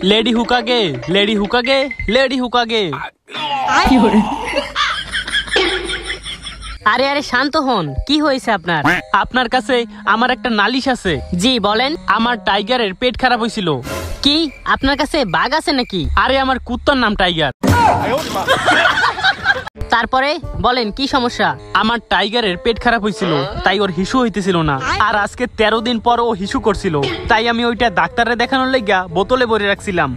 Lady হুকাগে, lady হুকাগে, lady হুকাগে। আরে আরে শান্ত হন, কি হয়েছে আপনার? আপনার কাছে আমার একটা নালিশ আছে। জি বলেন। আমার টাইগারের পেট খারাপ হয়েছিল। কি আপনার কাছে বাঘ আছে নাকি? আরে আমার কুত্তার নাম টাইগার। তারপরে বলেন কি সমস্যা? আমার টাইগারের পেট খারাপ হয়েছিল, তাই ওর হিসু হইতেছিল না। আর আজকে 13 দিন পর ও হিসু করছিল, তাই আমি ওইটা ডাক্তারে দেখানোর লাইগা বোতলে ভরে রাখছিলাম।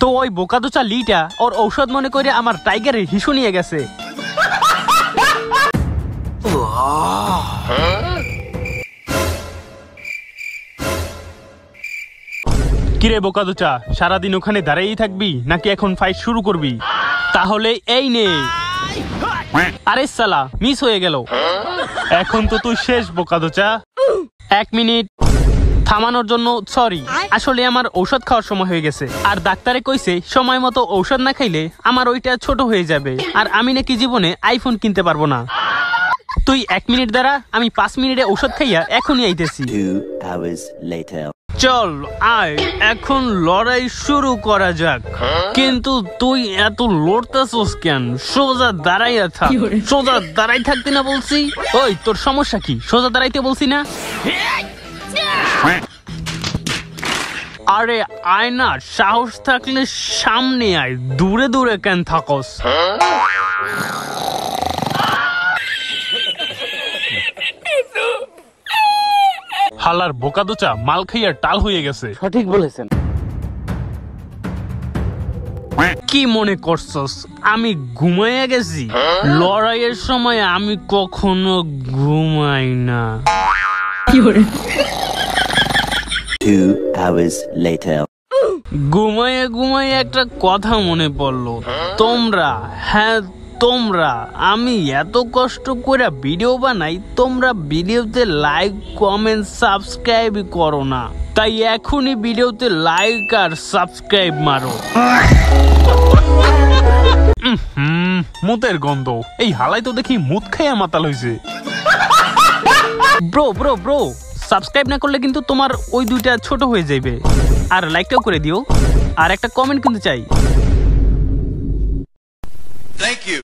তো ওই বোকাদোচা লিটা ওর ঔষধ মনে করে আমার টাইগারের হিসু নিয়ে গেছে। কিরে বোকাদোচা, সারাদিন ওখানে দাঁড়িয়েই থাকবি নাকি এখন ফাইট শুরু করবি? তাহলে এই নে। আরে সালা, মিস হয়ে গেল। এখন তো তুই শেষ বোকাদোচা। 1 মিনিট থামানোর জন্য সরি। আসলে আমার ঔষধ খাওয়ার সময় হয়ে গেছে, আর ডাক্তারে কইছে সময় মতো ঔষধ না খাইলে আমার ওইটা ছোট হয়ে যাবে, আর আমি নাকি জীবনে আইফোন কিনতে পারবো না। তুই 1 মিনিট দ্বারা, আমি 5 মিনিটে ঔষধ খাইয়া এখনই আইতেছি। 2 hours later. চল আয়, এখন লড়াই শুরু করা যাক। কিন্তু তুই এত লড়তেছস কেন? সোজা দাঁড়াইয়া থাক। সোজা দাঁড়াই থাকতে না বলছি? ওই তোর সমস্যা কি? সোজা দাঁড়াইতে বলছি না? আরে আয় না, সাহস থাকলে সামনে আয়, দূরে দূরে কেন থাকস? হালার বোকাদোচা মাল খাইয়া টাল হয়ে গেছে। সঠিক বলেছেন। কি মনে করছস আমি ঘুমাইয়া গেছি? লড়াইয়ের সময় আমি কখনো ঘুমাই না। 2 hours later. ঘুমাইয়া ঘুমাইয়া একটা কথা মনে পড়লো। তোমরা, হ্যাঁ তোমরা, আমি এত কষ্ট করে ভিডিও বানাই, তোমরা ভিডিওতে লাইক কমেন্ট সাবস্ক্রাইব করো না। তাই এখনই ভিডিওতে লাইক আর সাবস্ক্রাইব মারো। মুতের গন্ধ, এই হালাই তো দেখি মুত খাইয়া মাতাল হইছে। ব্রো ব্রো ব্রো, সাবস্ক্রাইব না করলে কিন্তু তোমার ওই দুইটা ছোট হয়ে যাবে। আর লাইকটাও করে দিও, আর একটা কমেন্ট কিন্তু চাই। Thank you.